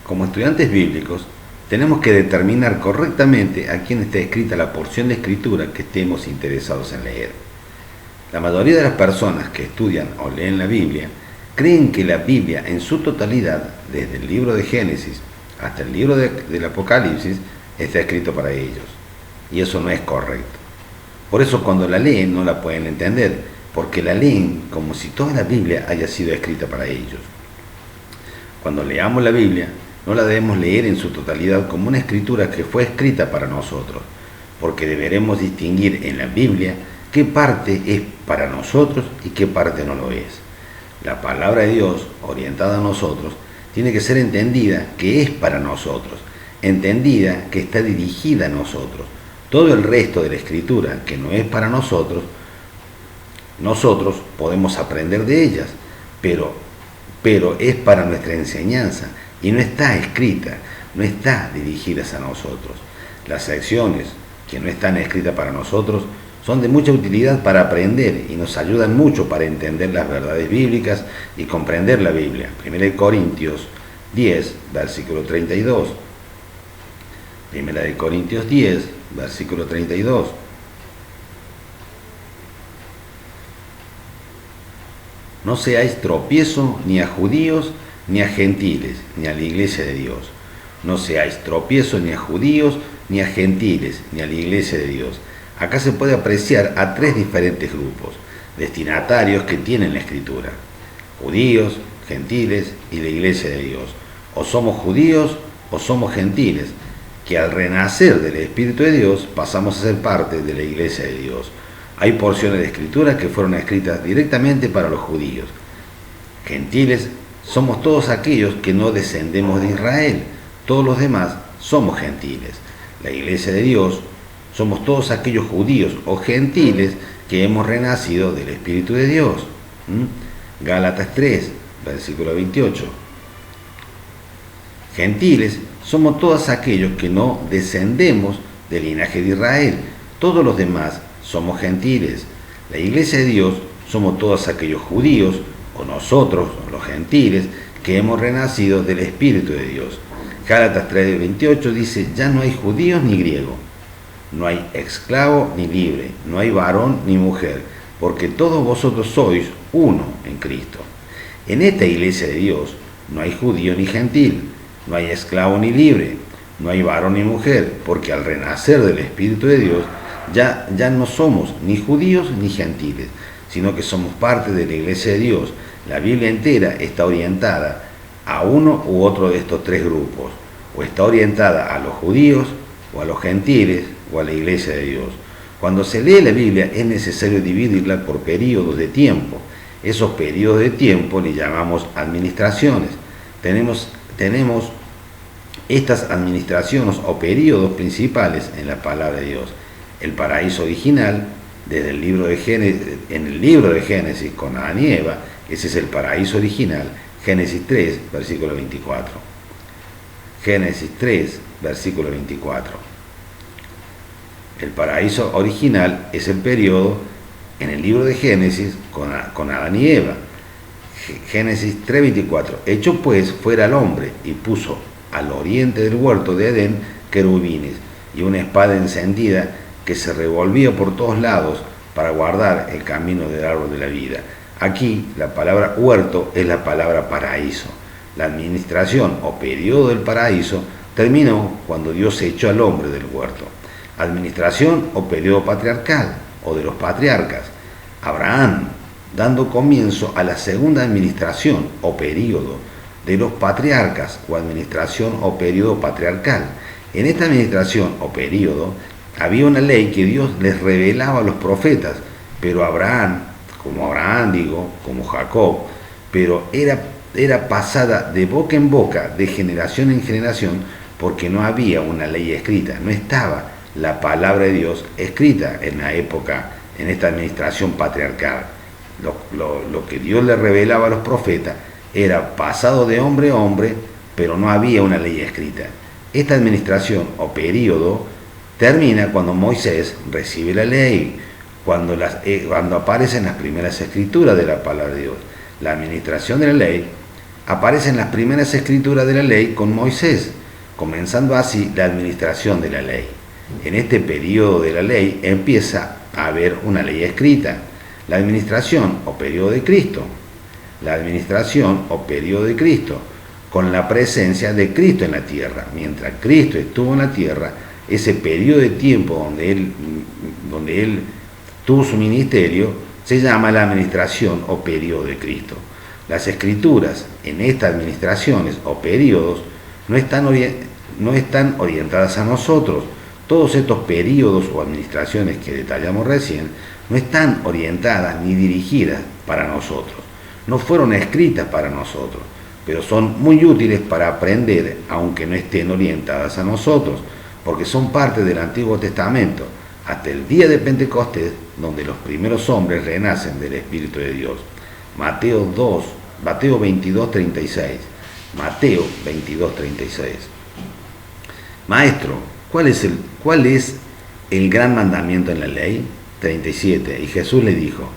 Como estudiantes bíblicos, tenemos que determinar correctamente a quién está escrita la porción de escritura que estemos interesados en leer. La mayoría de las personas que estudian o leen la Biblia creen que la Biblia en su totalidad, desde el libro de Génesis hasta el libro del Apocalipsis, está escrito para ellos. Y eso no es correcto. Por eso cuando la leen no la pueden entender, porque la leen como si toda la Biblia haya sido escrita para ellos. Cuando leamos la Biblia, no la debemos leer en su totalidad como una escritura que fue escrita para nosotros, porque deberemos distinguir en la Biblia qué parte es para nosotros y qué parte no lo es. La palabra de Dios, orientada a nosotros, tiene que ser entendida que es para nosotros, entendida que está dirigida a nosotros. Todo el resto de la escritura que no es para nosotros, nosotros podemos aprender de ellas, pero es para nuestra enseñanza y no está escrita, no está dirigidas a nosotros. Las secciones que no están escritas para nosotros son de mucha utilidad para aprender y nos ayudan mucho para entender las verdades bíblicas y comprender la Biblia. 1 Corintios 10, versículo 32. 1 Corintios 10, versículo 32. No seáis tropiezo ni a judíos ni a gentiles, ni a la iglesia de Dios. No seáis tropiezo ni a judíos ni a gentiles, ni a la iglesia de Dios. Acá se puede apreciar a tres diferentes grupos, destinatarios que tienen la escritura: judíos, gentiles y la iglesia de Dios. O somos judíos o somos gentiles, que al renacer del Espíritu de Dios pasamos a ser parte de la iglesia de Dios. Hay porciones de escritura que fueron escritas directamente para los judíos. Gentiles somos todos aquellos que no descendemos de Israel, todos los demás somos gentiles. La iglesia de Dios somos todos aquellos judíos o gentiles que hemos renacido del Espíritu de Dios. Gálatas 3, versículo 28. Gentiles somos todos aquellos que no descendemos del linaje de Israel, todos los demás somos gentiles. La iglesia de Dios somos todos aquellos judíos, o nosotros, los gentiles, que hemos renacido del Espíritu de Dios. Gálatas 3:28 dice: ya no hay judíos ni griego, no hay esclavo ni libre, no hay varón ni mujer, porque todos vosotros sois uno en Cristo. En esta iglesia de Dios no hay judío ni gentil, no hay esclavo ni libre, no hay varón ni mujer, porque al renacer del Espíritu de Dios ya no somos ni judíos ni gentiles, sino que somos parte de la iglesia de Dios. La Biblia entera está orientada a uno u otro de estos tres grupos, o está orientada a los judíos, o a los gentiles, o a la iglesia de Dios. Cuando se lee la Biblia es necesario dividirla por periodos de tiempo. Esos periodos de tiempo le llamamos administraciones. Tenemos estas administraciones o periodos principales en la palabra de Dios. El paraíso original, desde el libro de Génesis, en el libro de Génesis con Adán y Eva, ese es el paraíso original. Génesis 3, versículo 24. Génesis 3, versículo 24. El paraíso original es el periodo en el libro de Génesis con Adán y Eva. Génesis 3:24. Echó pues fuera al hombre y puso al oriente del huerto de Edén querubines y una espada encendida que se revolvía por todos lados para guardar el camino del árbol de la vida. Aquí la palabra huerto es la palabra paraíso. La administración o periodo del paraíso terminó cuando Dios echó al hombre del huerto. Administración o periodo patriarcal o de los patriarcas. Abraham, dando comienzo a la segunda administración o periodo de los patriarcas o administración o periodo patriarcal. En esta administración o periodo había una ley que Dios les revelaba a los profetas, pero como Jacob, pero era pasada de boca en boca, de generación en generación, porque no había una ley escrita, no estaba la palabra de Dios escrita en la época, en esta administración patriarcal. Lo que Dios le revelaba a los profetas era pasado de hombre a hombre, pero no había una ley escrita. Esta administración o periodo termina cuando Moisés recibe la ley, cuando aparecen las primeras escrituras de la palabra de Dios. La administración de la ley aparecen las primeras escrituras de la ley con Moisés, comenzando así la administración de la ley. En este periodo de la ley empieza a haber una ley escrita, la administración o periodo de Cristo. La administración o periodo de Cristo, con la presencia de Cristo en la tierra. Mientras Cristo estuvo en la tierra, ese periodo de tiempo donde Él tuvo su ministerio, se llama la administración o periodo de Cristo. Las escrituras en estas administraciones o periodos no están orientadas a nosotros. Todos estos periodos o administraciones que detallamos recién no están orientadas ni dirigidas para nosotros. No fueron escritas para nosotros, pero son muy útiles para aprender, aunque no estén orientadas a nosotros, porque son parte del Antiguo Testamento, hasta el día de Pentecostés, donde los primeros hombres renacen del Espíritu de Dios. Mateo 22:36. Mateo 22:36. Maestro, ¿cuál es el gran mandamiento en la ley? 37. Y Jesús le dijo: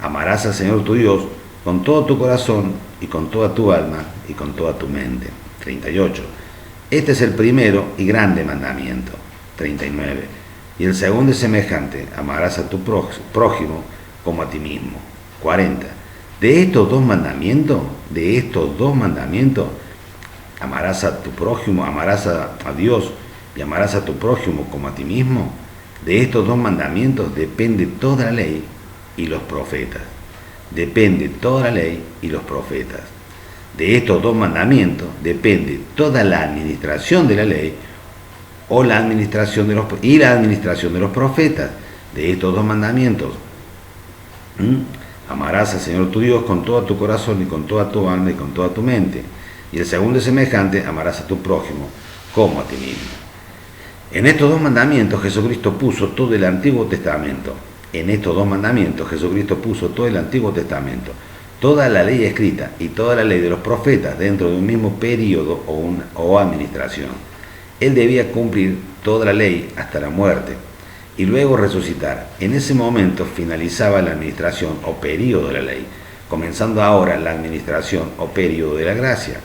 amarás al Señor tu Dios con todo tu corazón y con toda tu alma y con toda tu mente. 38. Este es el primero y grande mandamiento. 39. Y el segundo es semejante: amarás a tu prójimo como a ti mismo. 40. De estos dos mandamientos, amarás a tu prójimo, amarás a Dios y amarás a tu prójimo como a ti mismo. De estos dos mandamientos depende toda la ley y los profetas. Depende toda la ley y los profetas. De estos dos mandamientos depende toda la administración de la ley o la administración de los profetas. De estos dos mandamientos, amarás al Señor tu Dios con todo tu corazón y con toda tu alma y con toda tu mente. Y el segundo es semejante: amarás a tu prójimo como a ti mismo. En estos dos mandamientos Jesucristo puso todo el Antiguo Testamento. En estos dos mandamientos Jesucristo puso todo el Antiguo Testamento, toda la ley escrita y toda la ley de los profetas dentro de un mismo periodo o administración. Él debía cumplir toda la ley hasta la muerte y luego resucitar. En ese momento finalizaba la administración o periodo de la ley, comenzando ahora la administración o periodo de la gracia,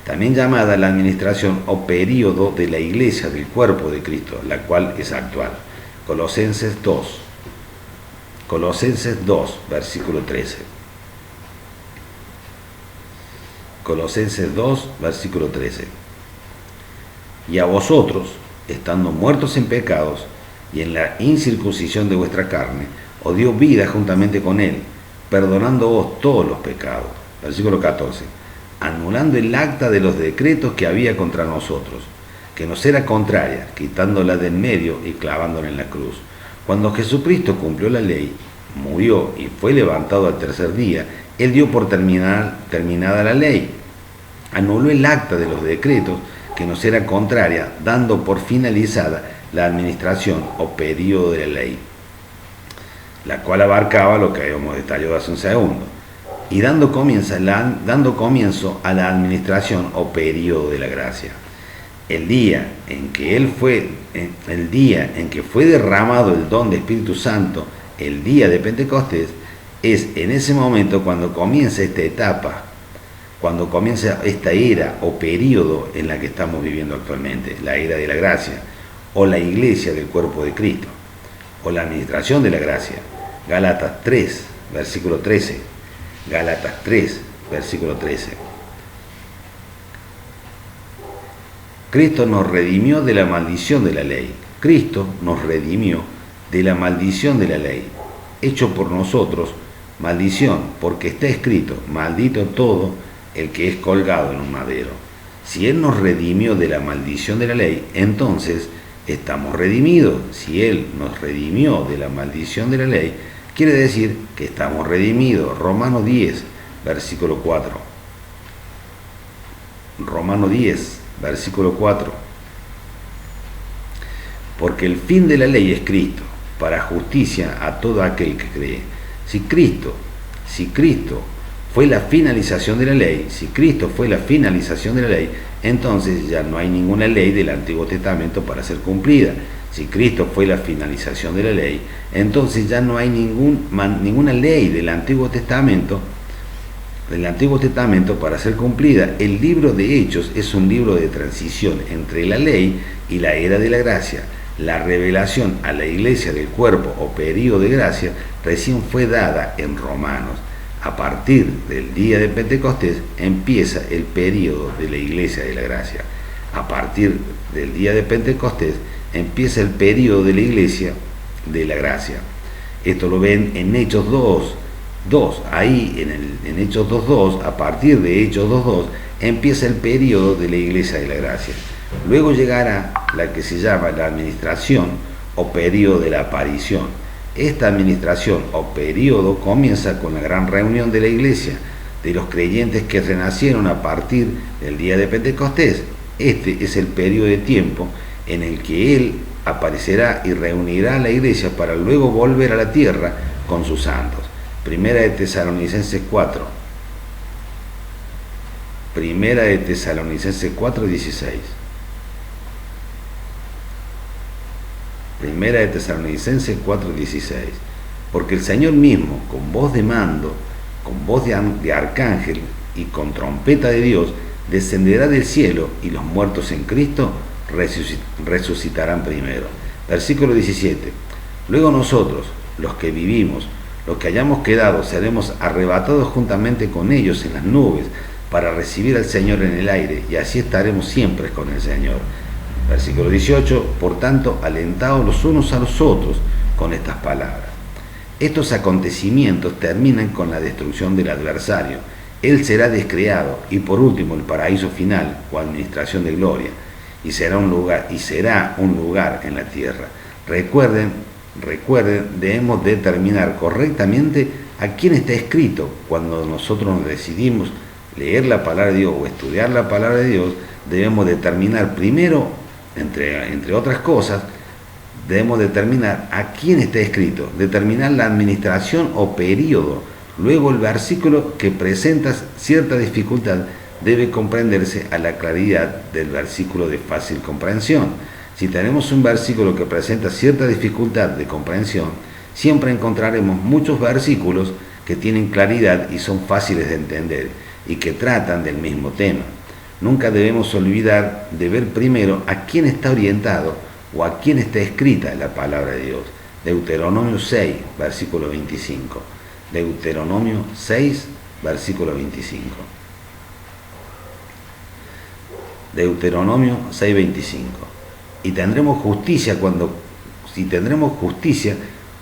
también llamada la administración o periodo de la iglesia del cuerpo de Cristo, la cual es actual. Colosenses 2, versículo 13. Colosenses 2, versículo 13. Y a vosotros, estando muertos en pecados y en la incircuncisión de vuestra carne, os dio vida juntamente con Él, perdonándoos todos los pecados. Versículo 14. Anulando el acta de los decretos que había contra nosotros, que nos era contraria, quitándola del medio y clavándola en la cruz. Cuando Jesucristo cumplió la ley, murió y fue levantado al tercer día, Él dio por terminada la ley. Anuló el acta de los decretos que nos era contraria, dando por finalizada la administración o periodo de la ley, la cual abarcaba lo que habíamos detallado hace un segundo, y dando comienzo a la administración o periodo de la gracia. El día en que fue derramado el don de Espíritu Santo, el día de Pentecostés, es en ese momento cuando comienza esta etapa, cuando comienza esta era o periodo en la que estamos viviendo actualmente, la era de la gracia, o la iglesia del cuerpo de Cristo, o la administración de la gracia. Gálatas 3, versículo 13. Gálatas 3, versículo 13. Cristo nos redimió de la maldición de la ley. Cristo nos redimió de la maldición de la ley, hecho por nosotros maldición, porque está escrito: maldito todo el que es colgado en un madero. Si Él nos redimió de la maldición de la ley, entonces estamos redimidos. Si Él nos redimió de la maldición de la ley, quiere decir que estamos redimidos. Romanos 10, versículo 4. Romanos 10, versículo 4. Porque el fin de la ley es Cristo, para justicia a todo aquel que cree. Si Cristo fue la finalización de la ley, entonces ya no hay ninguna ley del Antiguo Testamento para ser cumplida. Si Cristo fue la finalización de la ley, entonces ya no hay ninguna ley del Antiguo Testamento del Antiguo Testamento para ser cumplida. El libro de Hechos es un libro de transición entre la ley y la era de la gracia. La revelación a la iglesia del cuerpo o período de gracia recién fue dada en Romanos. A partir del día de Pentecostés empieza el período de la iglesia de la gracia. A partir del día de Pentecostés empieza el período de la iglesia de la gracia. Esto lo ven en Hechos 2.2. Ahí en Hechos 2.2, a partir de Hechos 2.2, empieza el período de la iglesia de la gracia. Luego llegará la que se llama la administración o período de la aparición. Esta administración o período comienza con la gran reunión de la iglesia, de los creyentes que renacieron a partir del día de Pentecostés. Este es el periodo de tiempo en el que Él aparecerá y reunirá a la iglesia para luego volver a la tierra con sus santos. Primera de Tesalonicenses 4. Primera de Tesalonicenses 4:16. Primera de Tesalonicenses 4:16. Porque el Señor mismo, con voz de mando, con voz de arcángel y con trompeta de Dios, descenderá del cielo y los muertos en Cristo resucitarán primero. Versículo 17. Luego nosotros, los que vivimos, los que hayamos quedado, seremos arrebatados juntamente con ellos en las nubes para recibir al Señor en el aire, y así estaremos siempre con el Señor. Versículo 18. Por tanto, alentaos los unos a los otros con estas palabras. Estos acontecimientos terminan con la destrucción del adversario. Él será descreado, y por último el paraíso final o administración de gloria, y será un lugar en la tierra. Recuerden, debemos determinar correctamente a quién está escrito. Cuando nosotros nos decidimos leer la palabra de Dios o estudiar la palabra de Dios, debemos determinar primero, entre otras cosas, debemos determinar a quién está escrito, determinar la administración o período. Luego el versículo que presenta cierta dificultad debe comprenderse a la claridad del versículo de fácil comprensión. Si tenemos un versículo que presenta cierta dificultad de comprensión, siempre encontraremos muchos versículos que tienen claridad y son fáciles de entender y que tratan del mismo tema. Nunca debemos olvidar de ver primero a quién está orientado o a quién está escrita la palabra de Dios. Deuteronomio 6, versículo 25. Deuteronomio 6, versículo 25. Deuteronomio 6:25. Y tendremos justicia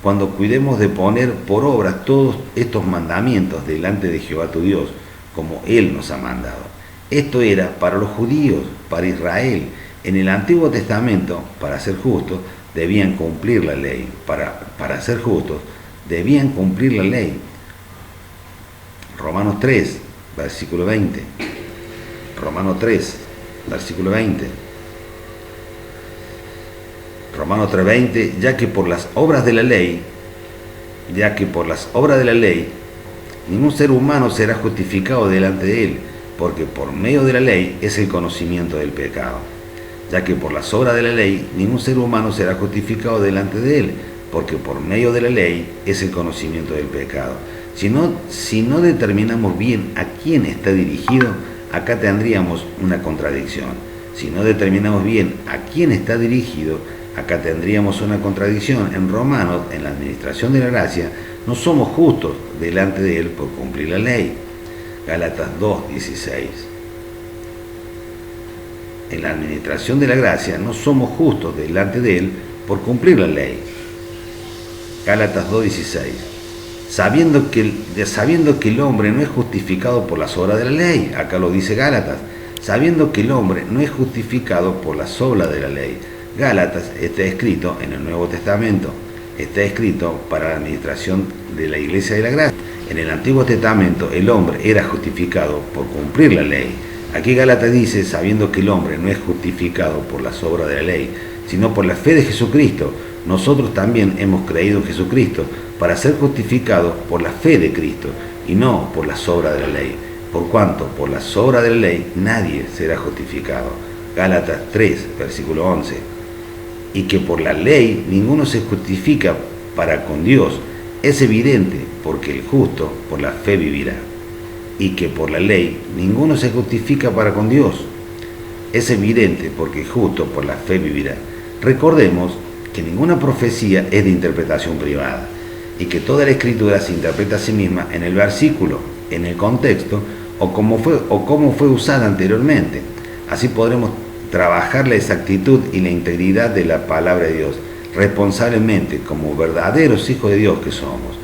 cuando cuidemos de poner por obra todos estos mandamientos delante de Jehová tu Dios, como Él nos ha mandado. Esto era para los judíos, para Israel. En el Antiguo Testamento, para ser justos, debían cumplir la ley. Para ser justos, debían cumplir la ley. Romanos 3, versículo 20. Romanos 3, versículo 20. Romanos 3:20, ya que por las obras de la ley, ningún ser humano será justificado delante de él, porque por medio de la ley es el conocimiento del pecado. Ya que por las obras de la ley, ningún ser humano será justificado delante de él, porque por medio de la ley es el conocimiento del pecado. Si no determinamos bien a quién está dirigido, acá tendríamos una contradicción. Si no determinamos bien a quién está dirigido, acá tendríamos una contradicción. En Romanos, en la administración de la gracia, no somos justos delante de Él por cumplir la ley. Gálatas 2:16. En la administración de la gracia no somos justos delante de Él por cumplir la ley. Gálatas 2:16. Sabiendo que el hombre no es justificado por las obras de la ley. Acá lo dice Gálatas. Sabiendo que el hombre no es justificado por las obras de la ley. Gálatas está escrito en el Nuevo Testamento, está escrito para la administración de la Iglesia de la Gracia. En el Antiguo Testamento el hombre era justificado por cumplir la ley. Aquí Gálatas dice, sabiendo que el hombre no es justificado por las obras de la ley, sino por la fe de Jesucristo. Nosotros también hemos creído en Jesucristo para ser justificados por la fe de Cristo y no por las obras de la ley. Por cuanto por las obras de la ley nadie será justificado. Gálatas 3, versículo 11. Y que por la ley ninguno se justifica para con Dios. Es evidente, porque el justo por la fe vivirá. y que por la ley ninguno se justifica para con Dios. Es evidente porque justo por la fe vivirá. Recordemos que ninguna profecía es de interpretación privada y que toda la escritura se interpreta a sí misma en el versículo, en el contexto o cómo fue usada anteriormente. Así podremos trabajar la exactitud y la integridad de la palabra de Dios responsablemente como verdaderos hijos de Dios que somos.